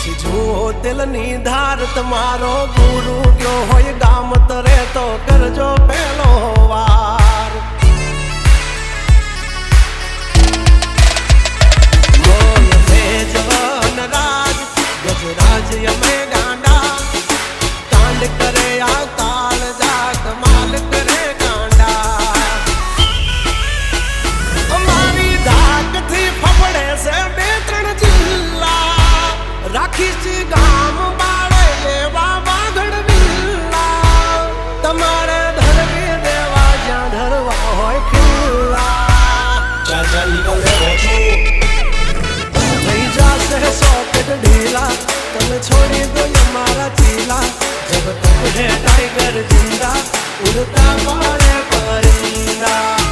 દિલની ધાર તમારો ગુરુ ગયો હોય ગામ તરે તો કરજો પેલો વાર બોલ ભેજવન રાજ ગજરાજ અમે ગાંડા કાંડ કરે આ કાળ જા કમાલ કરે ગાંડા અમારી ધાકથી ફફડે છે બે ત્રણ જિલ્લા રાખીશ ગામ બાળે લેવા વાઘડ વિલ્લા તમારે ધરવી દેવા જ્યાં ધરવા હોય ખિલ્લા થઈ જાશે સોકેટ ઢીલા તમે છોડી દો અમારા ચીલા જબ તક હે ટાઈગર જિંદા ઉડતા પાડે પરિંદા